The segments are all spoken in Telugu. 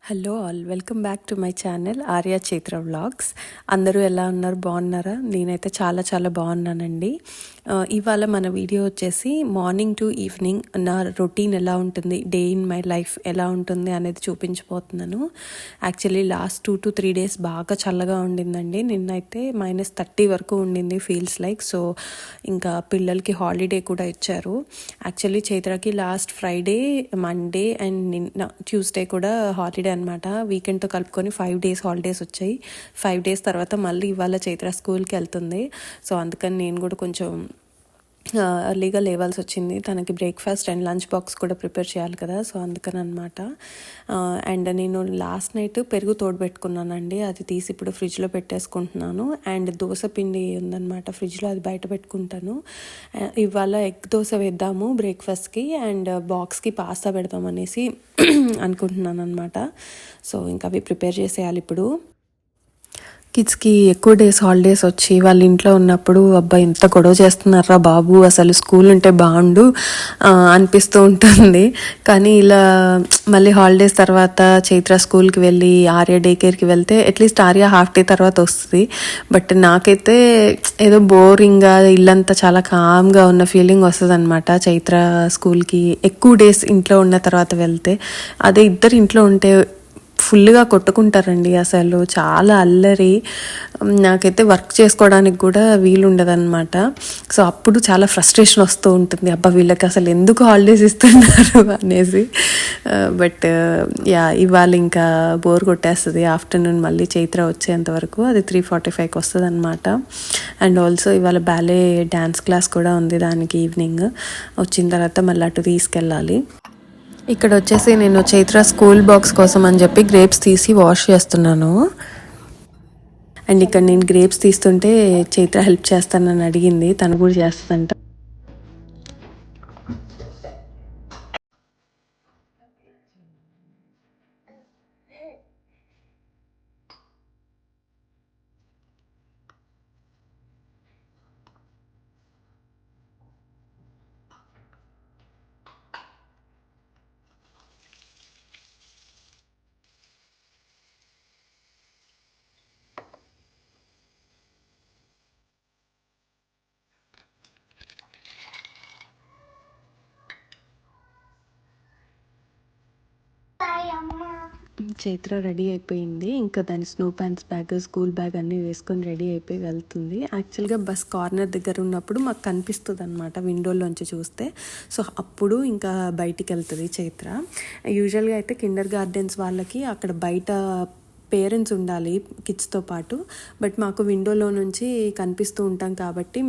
Hello all, welcome back to my channel Arya Chaitra vlogs. అందరూ ఎలా ఉన్నారు? బాగున్నారా? నేనైతే చాలా చాలా బాగున్నానండి. ఇవాళ మన వీడియో వచ్చేసి మార్నింగ్ టు ఈవినింగ్ నా రొటీన్ ఎలా ఉంటుంది, డే ఇన్ మై లైఫ్ ఎలా ఉంటుంది అనేది చూపించబోతున్నాను. యాక్చువల్లీ లాస్ట్ 2 to 3 days బాగా చల్లగా ఉండిందండి. నిన్నైతే -30 వరకు ఉండింది ఫీల్స్ లైక్. సో ఇంకా పిల్లలకి హాలిడే కూడా ఇచ్చారు. యాక్చువల్లీ చైత్రకి లాస్ట్ ఫ్రైడే, మండే అండ్ నిన్న ట్యూస్డే కూడా హాలిడే అనమాట. వీకెండ్తో కలుపుకొని 5 days హాలిడేస్ వచ్చాయి. 5 days తర్వాత మళ్ళీ ఇవాళ చైత్ర స్కూల్కి వెళ్తుంది. సో అందుకని నేను కూడా కొంచెం ఎర్లీగా లేవాల్సి వచ్చింది. తనకి బ్రేక్ఫాస్ట్ అండ్ లంచ్ బాక్స్ కూడా ప్రిపేర్ చేయాలి కదా, సో అందుకని అనమాట. అండ్ నేను లాస్ట్ నైట్ పెరుగు తోడుపెట్టుకున్నానండి, అది తీసి ఇప్పుడు ఫ్రిడ్జ్లో పెట్టేసుకుంటున్నాను. అండ్ దోశ పిండి ఉందన్నమాట ఫ్రిడ్జ్లో, అది బయట పెట్టుకుంటాను. ఇవాళ ఎగ్ దోశ వేద్దాము బ్రేక్ఫాస్ట్కి, అండ్ బాక్స్కి పాస్తా పెడదాం అనేసి అనుకుంటున్నాను అనమాట. సో ఇంకా అవి ప్రిపేర్ చేసేయాలి ఇప్పుడు. కిడ్స్కి ఎక్కువ డేస్ హాలిడేస్ వచ్చి వాళ్ళ ఇంట్లో ఉన్నప్పుడు అబ్బాయి ఎంత గొడవ చేస్తున్నారా బాబు, అసలు స్కూల్ ఉంటే బాగుండు అనిపిస్తూ ఉంటుంది. కానీ ఇలా మళ్ళీ హాలిడేస్ తర్వాత చైత్ర స్కూల్కి వెళ్ళి ఆర్య డే కేర్కి వెళ్తే అట్లీస్ట్ ఆర్య హాఫ్ డే తర్వాత వస్తుంది. బట్ నాకైతే ఏదో బోరింగ్గా ఇల్లంతా చాలా కామ్గా ఉన్న ఫీలింగ్ వస్తుంది అనమాట చైత్ర స్కూల్కి ఎక్కువ డేస్ ఇంట్లో ఉన్న తర్వాత వెళ్తే. అదే ఇద్దరు ఇంట్లో ఉంటే ఫుల్గా కొట్టుకుంటారండి, అసలు చాలా అల్లరి. నాకైతే వర్క్ చేసుకోవడానికి కూడా వీలుండదన్నమాట. సో అప్పుడు చాలా ఫ్రస్ట్రేషన్ వస్తూ ఉంటుంది, అబ్బా వీళ్ళకి అసలు ఎందుకు హాలిడేస్ ఇస్తున్నారు అనేసి. బట్ ఇవాళ ఇంకా బోర్ కొట్టేస్తుంది. ఆఫ్టర్నూన్ మళ్ళీ చైత్ర వచ్చేంత వరకు అది 3:45కి వస్తుంది అనమాట. అండ్ ఆల్సో ఇవాళ బ్యాలే డ్యాన్స్ క్లాస్ కూడా ఉంది దానికి. ఈవినింగ్ వచ్చిన తర్వాత మళ్ళీ అటు తీసుకెళ్ళాలి. ఇక్కడ వచ్చేసి నేను చైత్ర స్కూల్ బాక్స్ కోసం అని చెప్పి గ్రేప్స్ తీసి వాష్ చేస్తున్నాను. అండ్ ఇక్కడ నేను గ్రేప్స్ తీస్తుంటే చైత్ర హెల్ప్ చేస్తానని అడిగింది, తను కూడా చేస్తుందంట. చైత్ర రెడీ అయిపోయింది. ఇంకా దాని snow pants bag, school bag అన్నీ వేసుకొని రెడీ అయిపోయి వెళ్తుంది. యాక్చువల్గా బస్ కార్నర్ దగ్గర ఉన్నప్పుడు మాకు కనిపిస్తుంది అనమాట విండోలోంచి చూస్తే. సో అప్పుడు ఇంకా బయటికి వెళ్తుంది చైత్ర. యూజువల్గా అయితే కిండర్ గార్డెన్స్ వాళ్ళకి అక్కడ బయట పేరెంట్స్ ఉండాలి కిడ్స్తో పాటు. బట్ మాకు విండోలో నుంచి కనిపిస్తూ ఉంటాం కాబట్టి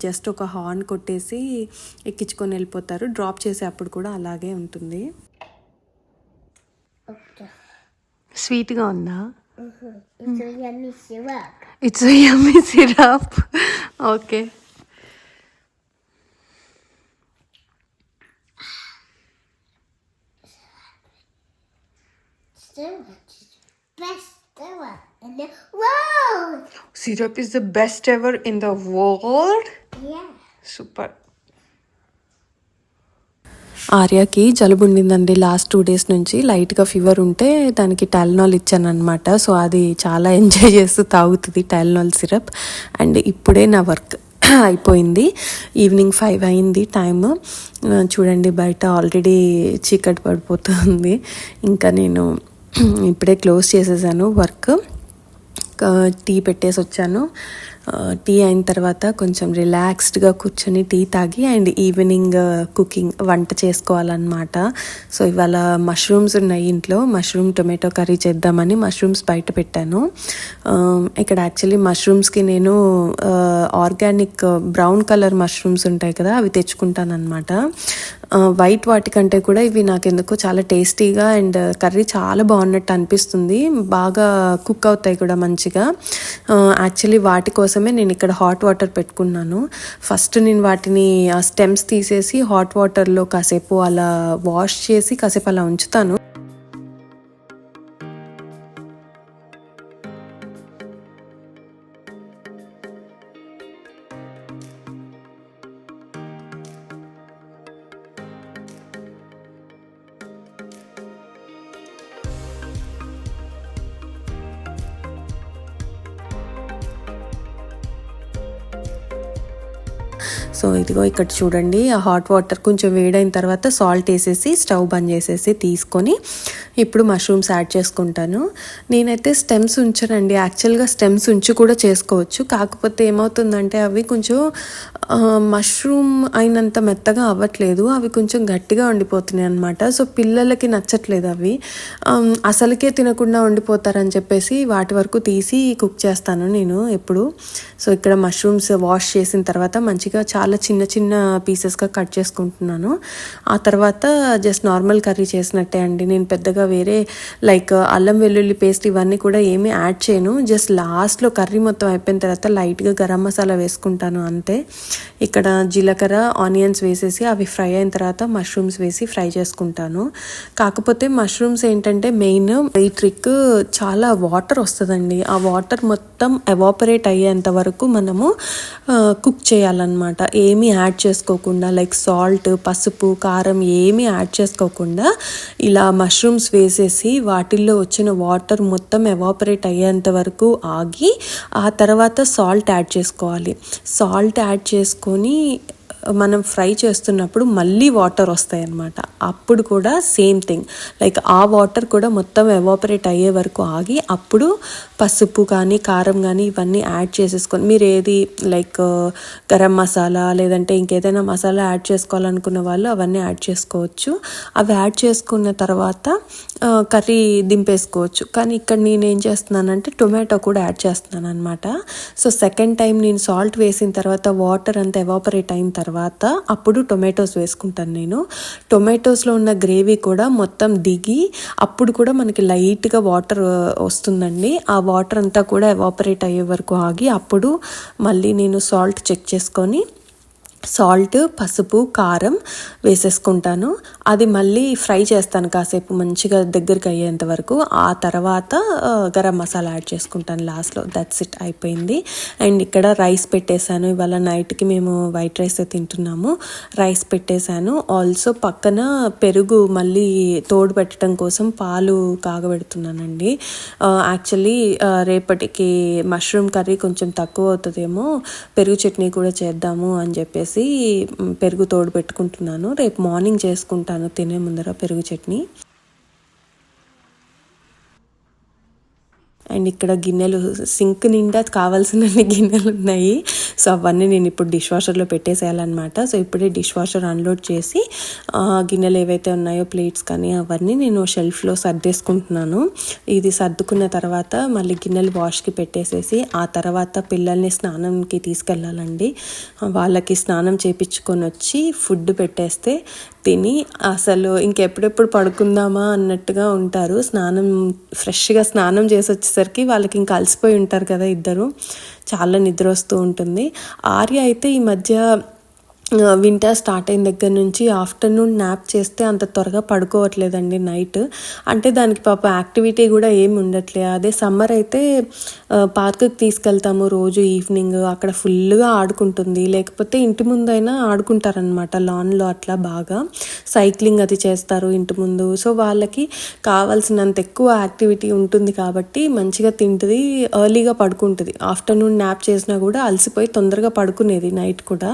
జస్ట్ ఒక హార్న్ కొట్టేసి ఎక్కించుకొని వెళ్ళిపోతారు. డ్రాప్ చేసే అప్పుడు కూడా అలాగే ఉంటుంది. స్వీట్గా ఉందా? It's yummy syrup. Okay. Syrup is the best ever in the world. Yeah. Super. ఆర్యాకి జలుబు ఉండిందండి లాస్ట్ 2 days నుంచి. లైట్గా ఫీవర్ ఉంటే దానికి టైల్నాల్ ఇచ్చాను అనమాట. సో అది చాలా ఎంజాయ్ చేస్తూ తాగుతుంది టైల్నాల్ సిరప్. అండ్ ఇప్పుడే నా వర్క్ అయిపోయింది. ఈవినింగ్ 5 అయింది టైమ్. చూడండి బయట ఆల్రెడీ చీకటి పడిపోతుంది. ఇంకా నేను ఇప్పుడే క్లోజ్ చేసేసాను వర్క్. టీ పెట్టేసి వచ్చాను. టీ అయిన తర్వాత కొంచెం రిలాక్స్డ్గా కూర్చొని టీ తాగి అండ్ ఈవినింగ్ కుకింగ్ వంట చేసుకోవాలన్నమాట. సో ఇవాళ మష్రూమ్స్ ఉన్నాయి ఇంట్లో. మష్రూమ్ టొమాటో కర్రీ చేద్దామని మష్రూమ్స్ బయట పెట్టాను. ఇక్కడ యాక్చువల్లీ మష్రూమ్స్కి నేను ఆర్గానిక్ బ్రౌన్ కలర్ మష్రూమ్స్ ఉంటాయి కదా, అవి తెచ్చుకుంటాను అనమాట. వైట్ వాటికంటే కూడా ఇవి నాకు ఎందుకో చాలా టేస్టీగా అండ్ కర్రీ చాలా బాగున్నట్టు అనిపిస్తుంది. బాగా కుక్ అవుతాయి కూడా మంచిగా. యాక్చువల్లీ వాటి కోసమే నేను ఇక్కడ హాట్ వాటర్ పెట్టుకున్నాను. ఫస్ట్ నేను వాటిని ఆ స్టెమ్స్ తీసేసి హాట్ వాటర్లో కాసేపు అలా వాష్ చేసి కాసేపు అలా ఉంచుతాను. సో ఇదిగో ఇక్కడ చూడండి, ఆ హాట్ వాటర్ కొంచెం వేడైన తర్వాత సాల్ట్ వేసేసి స్టవ్ బంద్ చేసేసి తీసుకొని ఇప్పుడు మష్రూమ్స్ యాడ్ చేసుకుంటాను. నేనైతే స్టెమ్స్ ఉంచానండి. యాక్చువల్గా స్టెమ్స్ ఉంచి కూడా చేసుకోవచ్చు, కాకపోతే ఏమవుతుందంటే అవి కొంచెం మష్రూమ్ అయినంత మెత్తగా అవ్వట్లేదు, అవి కొంచెం గట్టిగా ఉండిపోతున్నాయి అనమాట. సో పిల్లలకి నచ్చట్లేదు అవి, అసలుకే తినకుండా ఉండిపోతారని చెప్పేసి వాటి వరకు తీసి కుక్ చేస్తాను నేను ఎప్పుడు. సో ఇక్కడ మష్రూమ్స్ వాష్ చేసిన తర్వాత మంచిగా చాలా చిన్న చిన్న పీసెస్గా కట్ చేసుకుంటున్నాను. ఆ తర్వాత జస్ట్ నార్మల్ కర్రీ చేసినట్టే అండి. నేను పెద్దగా వేరే లైక్ అల్లం వెల్లుల్లి పేస్ట్ ఇవన్నీ కూడా ఏమీ యాడ్ చేయను. జస్ట్ లాస్ట్లో కర్రీ మొత్తం అయిపోయిన తర్వాత లైట్గా గరం మసాలా వేసుకుంటాను అంతే. ఇక్కడ జీలకర్ర ఆనియన్స్ వేసేసి అవి ఫ్రై అయిన తర్వాత మష్రూమ్స్ వేసి ఫ్రై చేసుకుంటాను. కాకపోతే మష్రూమ్స్ ఏంటంటే మెయిన్ ఈ ట్రిక్, చాలా వాటర్ వస్తుందండి. ఆ వాటర్ మొత్తం ఎవాపరేట్ అయ్యేంత వరకు మనము కుక్ చేయాలన్నమాట. ఏమీ యాడ్ చేసుకోకుండా లైక్ సాల్ట్, పసుపు, కారం ఏమీ యాడ్ చేసుకోకుండా ఇలా మష్రూమ్స్ వేసేసి వాటిల్లో వచ్చిన వాటర్ మొత్తం ఎవాపరేట్ అయ్యేంత వరకు ఆగి ఆ తర్వాత సాల్ట్ యాడ్ చేసుకోవాలి. సాల్ట్ యాడ్ చేసుకొని మనం ఫ్రై చేస్తున్నప్పుడు మళ్ళీ వాటర్ వస్తాయి అన్నమాట. అప్పుడు కూడా సేమ్ థింగ్, లైక్ ఆ వాటర్ కూడా మొత్తం ఎవాపరేట్ అయ్యే వరకు ఆగి అప్పుడు పసుపు కానీ కారం కానీ ఇవన్నీ యాడ్ చేసేసుకొని, మీరు ఏది లైక్ గరం మసాలా లేదంటే ఇంకేదైనా మసాలా యాడ్ చేసుకోవాలనుకున్న వాళ్ళు అవన్నీ యాడ్ చేసుకోవచ్చు. అవి యాడ్ చేసుకున్న తర్వాత కర్రీ దింపేసుకోవచ్చు. కానీ ఇక్కడ నేను ఏం చేస్తున్నానంటే టొమాటో కూడా యాడ్ చేస్తున్నాను అనమాట. సో సెకండ్ టైం నేను సాల్ట్ వేసిన తర్వాత వాటర్ అంతా ఎవాపరేట్ అయిన తర్వాత అప్పుడు టొమాటోస్ వేసుకుంటాను నేను. టొమాటోస్లో ఉన్న గ్రేవీ కూడా మొత్తం దిగి అప్పుడు కూడా మనకి లైట్గా వాటర్ వస్తుందండి. ఆ వాటర్ అంతా కూడా ఎవాపరేట్ అయ్యే వరకు ఆగి అప్పుడు మళ్ళీ నేను సాల్ట్ చెక్ చేసుకొని సాల్ట్, పసుపు, కారం వేసేసుకుంటాను. అది మళ్ళీ ఫ్రై చేస్తాను కాసేపు మంచిగా దగ్గరికి అయ్యేంత వరకు. ఆ తర్వాత గరం మసాలా యాడ్ చేసుకుంటాను లాస్ట్లో. దట్స్ ఇట్, అయిపోయింది. అండ్ ఇక్కడ రైస్ పెట్టేశాను. ఇవాళ నైట్కి మేము వైట్ రైస్ తింటున్నాము. రైస్ పెట్టేశాను. ఆల్సో పక్కన పెరుగు మళ్ళీ తోడు పెట్టడం కోసం పాలు కాగబెడుతున్నానండి. యాక్చువల్లీ రేపటికి మష్రూమ్ కర్రీ కొంచెం తక్కువ అవుతుందేమో, పెరుగు చట్నీ కూడా చేద్దాము అని చెప్పేసి పెరుగు తోడు పెట్టుకుంటున్నాను. రేపు మార్నింగ్ చేసుకుంటాను తినే ముందర పెరుగు చట్నీ. అండ్ ఇక్కడ గిన్నెలు, సింక్ నిండా కావాల్సినన్ని గిన్నెలు ఉన్నాయి. సో అవన్నీ నేను ఇప్పుడు డిష్ వాషర్లో పెట్టేసేయాలన్నమాట. సో ఇప్పుడే డిష్ వాషర్ అన్లోడ్ చేసి గిన్నెలు ఏవైతే ఉన్నాయో ప్లేట్స్ కానీ అవన్నీ నేను షెల్ఫ్లో సర్దేసుకుంటున్నాను. ఇది సర్దుకున్న తర్వాత మళ్ళీ గిన్నెలు వాష్కి పెట్టేసేసి ఆ తర్వాత పిల్లల్ని స్నానంకి తీసుకెళ్ళాలండి. వాళ్ళకి స్నానం చేయించుకొని వచ్చి ఫుడ్ పెట్టేస్తే తిని అసలు ఇంకెప్పుడెప్పుడు పడుకుందామా అన్నట్టుగా ఉంటారు. ఫ్రెష్గా స్నానం చేసి వచ్చేసరికి వాళ్ళకి ఇంకా అలసిపోయి ఉంటారు కదా ఇద్దరు, చాలా నిద్ర వస్తూ ఉంటుంది. ఆర్య అయితే ఈ మధ్య వింటర్ స్టార్ట్ అయిన దగ్గర నుంచి ఆఫ్టర్నూన్ న్యాప్ చేస్తే అంత త్వరగా పడుకోవట్లేదండి నైట్. అంటే దానికి పాప యాక్టివిటీ కూడా ఏమి ఉండట్లే. అదే సమ్మర్ అయితే పార్క్కి తీసుకెళ్తాము రోజు ఈవినింగ్, అక్కడ ఫుల్గా ఆడుకుంటుంది. లేకపోతే ఇంటి ముందు అయినా ఆడుకుంటారనమాట లాన్లో, అట్లా బాగా సైక్లింగ్ అది చేస్తారు ఇంటి ముందు. సో వాళ్ళకి కావాల్సినంత ఎక్కువ యాక్టివిటీ ఉంటుంది కాబట్టి మంచిగా తింటుంది, ఎర్లీగా పడుకుంటుంది. ఆఫ్టర్నూన్ న్యాప్ చేసినా కూడా అలసిపోయి తొందరగా పడుకునేది నైట్ కూడా.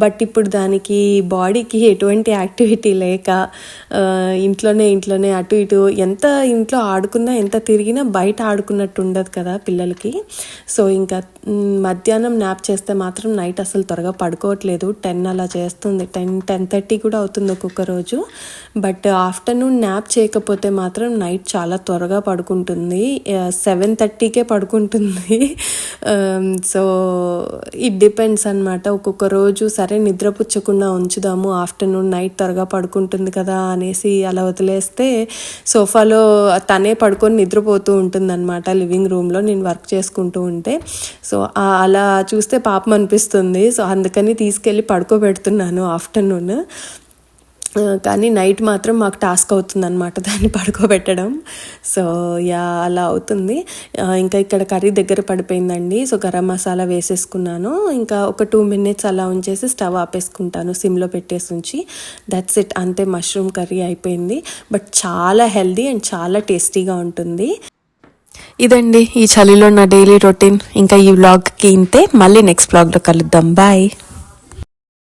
బట్ ఇప్పుడు దానికి బాడీకి ఎటువంటి యాక్టివిటీ లేక ఇంట్లోనే అటు ఇటు ఎంత ఇంట్లో ఆడుకున్నా ఎంత తిరిగినా బయట ఆడుకున్నట్టు ఉండదు కదా పిల్లలకి. సో ఇంకా మధ్యాహ్నం న్యాప్ చేస్తే మాత్రం నైట్ అసలు త్వరగా పడుకోవట్లేదు. 10 అలా చేస్తుంది, 10-10:30 కూడా అవుతుంది ఒక్కొక్క రోజు. బట్ ఆఫ్టర్నూన్ న్యాప్ చేయకపోతే మాత్రం నైట్ చాలా త్వరగా పడుకుంటుంది, 7:30కే పడుకుంటుంది. సో ఇట్ డిపెండ్స్ అనమాట. ఒక్కొక్క రోజు సరే నిద్రపుచ్చకుండా ఉంచుదాము, ఆఫ్టర్నూన్ నైట్ త్వరగా పడుకుంటుంది కదా అనేసి అలా వదిలేస్తే సోఫాలో తనే పడుకొని నిద్రపోతూ ఉంటుంది అనమాట లివింగ్ రూమ్లో నేను వర్క్ చేసుకుంటూ ఉంటే. సో అలా చూస్తే పాపం అనిపిస్తుంది. సో అందుకని తీసుకెళ్ళి పడుకోబెడుతున్నాను ఆఫ్టర్నూన్. కానీ నైట్ మాత్రం మాకు టాస్క్ అవుతుంది అనమాట దాన్ని పడుకోబెట్టడం. సో అలా అవుతుంది. ఇంకా ఇక్కడ కర్రీ దగ్గర పడిపోయిందండి. సో గరం మసాలా వేసేసుకున్నాను. ఇంకా ఒక 2 minutes అలా ఉంచేసి స్టవ్ ఆపేసుకుంటాను సిమ్లో పెట్టేసి ఉంచి. దట్స్ ఇట్, అంతే, మష్రూమ్ కర్రీ అయిపోయింది. బట్ చాలా హెల్దీ అండ్ చాలా టేస్టీగా ఉంటుంది. ఇదండి ఈ చలిలో నా డైలీ రొటీన్. ఇంకా ఈ వ్లాగ్కి ఇంతే. మళ్ళీ నెక్స్ట్ వ్లాగ్లో కలుద్దాం. బాయ్.